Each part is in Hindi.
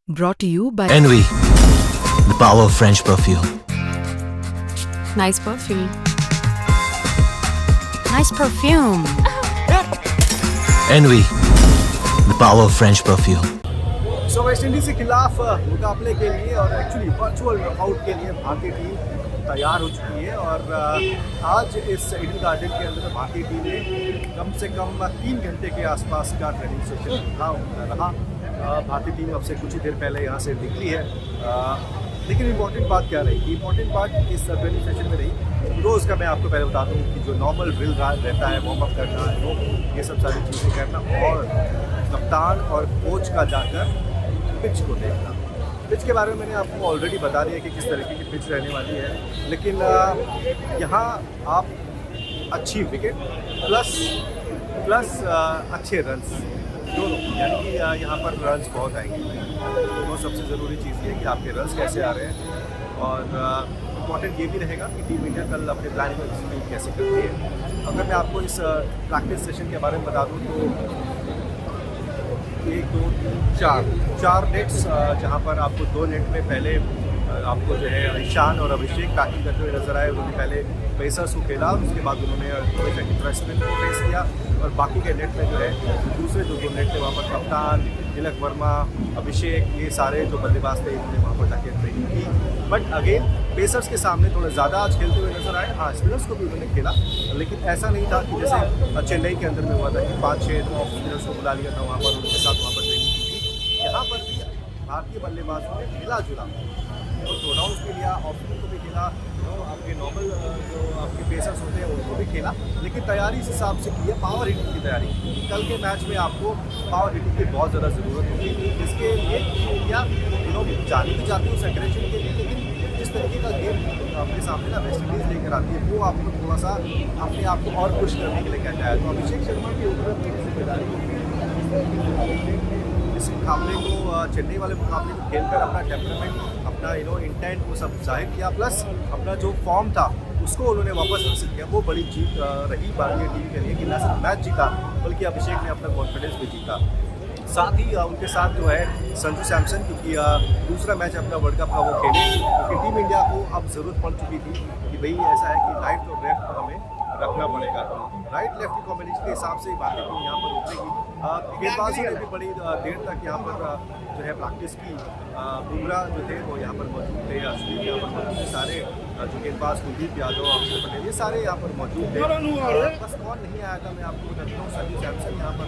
Brought to you by Envy, the power of French perfume. Nice perfume. Nice perfume. Envy, the power of French perfume. So West Indies के खिलाफ मुकाबले के लिए और एक्चुअली वर्चुअल नॉकआउट के लिए भारतीय टीम तैयार हो चुकी है। और आज इस ईडन गार्डन के अंदर भारतीय टीम ने कम से कम 3 घंटे के आसपास का ट्रेनिंग सेशन रहा। भारतीय टीम अब से कुछ ही देर पहले यहाँ से निकली है। लेकिन इम्पॉर्टेंट बात क्या रही? इम्पॉर्टेंट बात इस ट्रेनिंग सेशन में रही, रोज़ का मैं आपको पहले बता दूँ कि जो नॉर्मल ड्रिल रहता है, वार्म अप करना, ये सब सारी चीज़ें करना, और कप्तान और कोच का जाकर पिच को देखना। पिच के बारे में मैंने आपको ऑलरेडी बता दिया कि किस तरीके की पिच रहने वाली है। लेकिन यहाँ आप अच्छी विकेट प्लस अच्छे रन्स दोनों, यानी कि यहाँ पर रन्स बहुत आएंगे। तो सबसे ज़रूरी चीज़ ये है कि आपके रन्स कैसे आ रहे हैं। और इम्पॉर्टेंट ये भी रहेगा कि टीम इंडिया कल अपने प्लानिंग को एग्जीक्यूट कैसे करती है। अगर मैं आपको इस प्रैक्टिस सेशन के बारे में बता दूँ तो 1 2 3 4 नेट्स, जहाँ पर आपको 2 नेट में पहले आपको जो है ईशान और अभिषेक बैटिंग करते हुए नजर आए। उन्होंने पहले पेसर्स को खेला, उसके बाद उन्होंने बैट्समैन को फेस किया, और बाकी के नेट में जो है दूसरे जो 2 नेट थे वहाँ पर कप्तान तिलक वर्मा, अभिषेक, ये सारे जो बल्लेबाज थे इन्होंने वहाँ पर जाके ट्रेनिंग की। बट अगेन पेसर्स के सामने थोड़ा ज़्यादा आज खेलते हुए नजर आए। हाँ, स्पिनर्स को भी उन्होंने खेला, लेकिन ऐसा नहीं था कि जैसे चेन्नई के अंदर में हुआ था कि 5-6 ऑफ स्पिनर्स को बुला लिया था वहाँ पर, उनके साथ वहाँ पर ट्रेनिंग की थी। यहाँ पर भी भारतीय बल्लेबाजों ने मिला जुला थ्रो डाउन्स भी लिया, ऑफ स्पिन को भी खेला, आपके नॉर्मल जो आपके पेसर्स होते हैं उनको भी खेला, लेकिन तैयारी इस हिसाब से की है, पावर हिटिंग की तैयारी। कल के मैच में आपको पावर हिटिंग की बहुत ज़्यादा ज़रूरत होगी, जिसके लिए इंडिया जानी भी जाती है उस एग्रेशन के लिए। लेकिन जिस तरीके का गेम अपने सामने ना वेस्ट इंडीज़ लेकर आती है, वो आपको थोड़ा सा अपने आप को और पुश करने के लिए कहता है। तो अभिषेक शर्मा के ऊपर जिम्मेदारी होगी इस मुकाबले को, चेन्नई वाले मुकाबले को खेलकर अपना टेम्परामेंट, अपना इंटेंट वो सब जाहिर किया, प्लस अपना जो फॉर्म था उसको उन्होंने वापस हासिल किया। वो बड़ी जीत रही भारतीय टीम के लिए कि न सिर्फ मैच जीता बल्कि अभिषेक ने अपना कॉन्फिडेंस भी जीता। साथ ही उनके साथ जो है संजू सैमसन, क्योंकि दूसरा मैच अपना वर्ल्ड कप का वो खेले, क्योंकि टीम इंडिया को अब ज़रूरत पड़ चुकी थी कि भाई ऐसा है कि राइट और लेफ्ट हमें रखना पड़ेगा। राइट लेफ्ट की कॉम्बिनेशन के हिसाब से भारतीय टीम यहाँ पर उतरेगी। गेंदबाजों ने भी बड़ी देर तक यहाँ पर जो है प्रैक्टिस की। बुमराह जो थे वो यहाँ पर मौजूद थे, अश्विन यहाँ पर मौजूद थे, सारे जो गेंदबाज कुलदीप यादव, अक्षर पटेल, ये सारे यहाँ पर मौजूद थे। बस कौन नहीं आया था मैं आपको बताता हूँ, संजू सैमसन यहाँ पर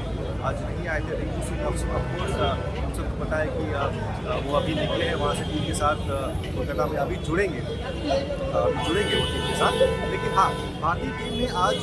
आज नहीं आए थे। रिंकू सिंह ऑफकोर्स हम सबको पता है कि वो अभी निकले हैं वहाँ से टीम के साथ, कोलकाता में अभी जुड़ेंगे वो टीम के साथ। लेकिन हाँ, भारतीय टीम ने आज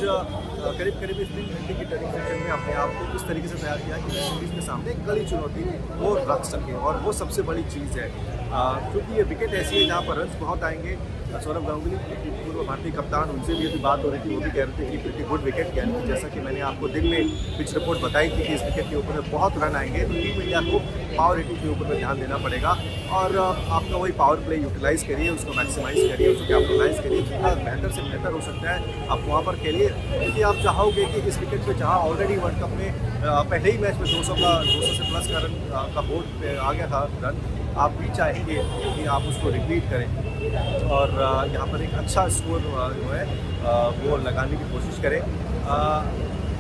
करीब इस 3 घंटे की ट्रेनिंग सेशन में अपने आप को इस तरीके से तैयार किया कि वेस्ट इंडीज़ के सामने एक कड़ी चुनौती वो रख सके, और वो सबसे बड़ी चीज़ है। क्योंकि ये विकेट ऐसी है जहाँ पर रन्स बहुत आएंगे। सौरभ गांगुली पूर्व भारतीय कप्तान, उनसे भी अभी बात हो रही थी, वो भी कह रहे थे कि प्रीटी गुड विकेट, यानी जैसा कि मैंने आपको दिन में पिच रिपोर्ट बताई थी कि इस विकेट के ऊपर बहुत रन आएंगे, तो टीम इंडिया को पावर हिटिंग के ऊपर ध्यान देना पड़ेगा। और आपका वही पावर प्ले यूटिलाइज करिए, उसको मैक्सिमाइज़ करिए, उसको कैपिटलाइज करिए, जितना बेहतर से बेहतर हो सकता है आप वहाँ पर खेलिए। क्योंकि आप चाहोगे कि इस विकेट पर जहाँ ऑलरेडी वर्ल्ड कप में पहले ही मैच में 200 से प्लस का रन का बोर्ड पे आ गया था रन, आप भी चाहेंगे कि आप उसको रिपीट करें और यहाँ पर एक अच्छा स्कोर जो है वो लगाने की कोशिश करें।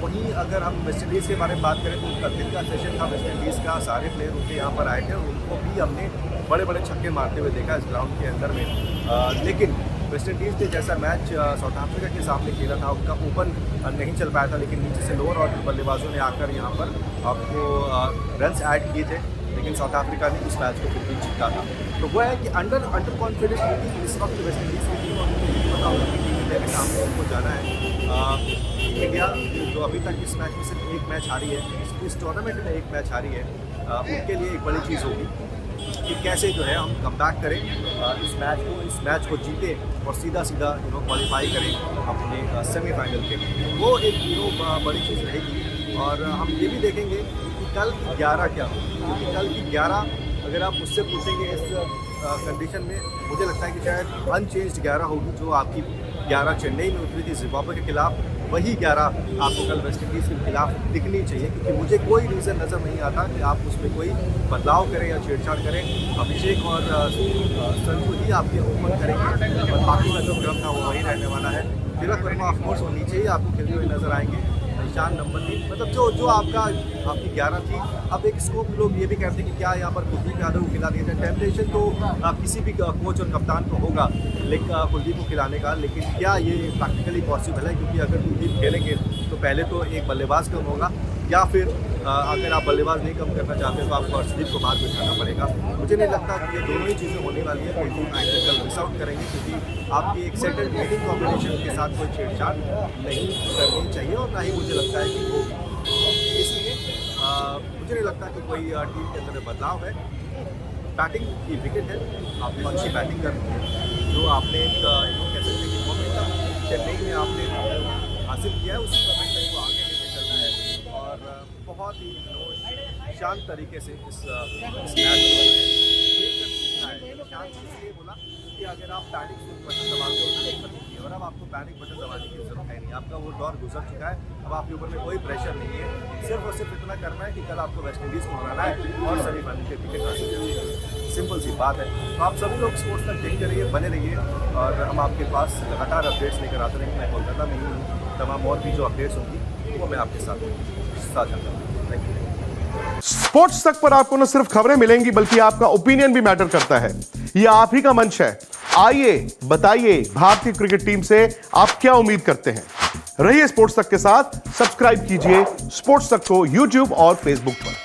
वहीं अगर हम वेस्ट इंडीज़ के बारे में बात करें तो उनका दिन का सेशन था वेस्ट इंडीज़ का, सारे प्लेयर उनके यहाँ पर आए थे, उनको भी हमने बड़े बड़े छक्के मारते हुए देखा इस ग्राउंड के अंदर में। लेकिन वेस्ट इंडीज़ ने जैसा मैच साउथ अफ्रीका के सामने खेला था, उनका ओपन नहीं चल पाया था, लेकिन नीचे से लोअर ऑर्डर बल्लेबाजों ने आकर यहाँ पर आपको रन्स ऐड किए थे, लेकिन साउथ अफ्रीका ने उस मैच को फिर भी जीता था। तो वो है कि अंडर कॉन्फिडेंस होगी इस वक्त वेस्ट इंडीज़ की टीम, और उनको पता होगा कि टीम इंडिया के सामने उनको जाना है। इंडिया जो अभी तक इस मैच में सिर्फ एक मैच हारी है, इस टूर्नामेंट में एक मैच हारी है, उनके लिए एक बड़ी चीज़ होगी कि कैसे जो है हम कमबैक करें, इस मैच को जीते और सीधा क्वालिफाई करें अपने सेमीफाइनल के लिए। वो एक बड़ी चीज़ रहेगी। और हम ये भी देखेंगे कि कल की 11 क्या हो, क्योंकि कल की 11 अगर आप मुझसे पूछेंगे इस कंडीशन में, मुझे लगता है कि शायद अनचेंज्ड 11 होगी जो आपकी 11 चेन्नई में उतरी थी जिम्बाब्वे के खिलाफ, वही 11 आपको कल वेस्ट इंडीज़ के खिलाफ दिखनी चाहिए, क्योंकि मुझे कोई रीज़न नज़र नहीं आता कि आप उसमें कोई बदलाव करें या छेड़छाड़ करें। अभिषेक और संजू ही आपके ओपन करेंगे और बाकी का जो क्रम था वो वही रहने वाला है। तिलक वर्मा ऑफकोर्स वो नीचे ही आपको खेलते हुए नजर आएंगे। ईशान नंबर 3, मतलब जो आपकी 11 थी। अब एक स्कोप लोग ये भी कहते हैं कि क्या यहाँ पर कुलदीप यादव को खिला दिया जाए। टेम्पटेशन तो किसी भी कोच और कप्तान को होगा लेकिन कुलदीप को खिलाने का, लेकिन क्या ये प्रैक्टिकली पॉसिबल है? क्योंकि अगर कुलदीप खेलेंगे तो पहले तो एक बल्लेबाज कम होगा, या फिर अगर आप बल्लेबाज नहीं कम करना चाहते हैं तो आपको अर्शदीप को बाद में उठाना पड़ेगा। मुझे नहीं लगता कि ये दोनों ही चीज़ें होने वाली है। कुलदीप कल मिस आउट करेंगे, क्योंकि आपकी एक सेटल्ड मीटिंग कॉम्बिनेशन के साथ कोई छेड़छाड़ नहीं करनी चाहिए और ना ही मुझे लगता है कि वो, इसलिए मुझे नहीं लगता कि कोई टीम के अंदर बदलाव है। बैटिंग की विकेट है, आपने अच्छी बैटिंग करनी है। जो आपने एक कह सकते हैं कि मोमेंटम चेन्नई में आपने हासिल किया है, उसी मोमेंटम को आगे लेके चलना है और बहुत ही शांत तरीके से इस मैच को शांत इसलिए बोला कि अगर आप पैनिक बटन दबाते हो तो दिक्कत होती है, और अब आपको पैनिक बटन दबाने की जरूरत है नहीं। आपका वो दौर गुजर चुका है, अब आपके ऊपर में कोई प्रेशर नहीं है। सिर्फ और सिर्फ इतना करना है कि कल आपको वेस्ट इंडीज़ को हराना है और सेमीफाइनल के टिकट हासिल करनी है। सिंपल सी बात है। तो आप सभी लोग स्पोर्ट्स तक देखते रहिए, बने रहिए और हम आपके पास लगातार अपडेट्स लेकर आते रहेंगे। मैं कोलकाता में ही हूँ, तमाम और भी जो अपडेट्स होंगी वो मैं आपके साथ साझा करूँगा। Thank you. स्पोर्ट्स तक पर आपको न सिर्फ खबरें मिलेंगी बल्कि आपका ओपिनियन भी मैटर करता है। यह आप ही का मंच है। आइए बताइए भारतीय क्रिकेट टीम से आप क्या उम्मीद करते हैं। रहिए स्पोर्ट्स तक के साथ। सब्सक्राइब कीजिए स्पोर्ट्स तक को यूट्यूब और फेसबुक पर।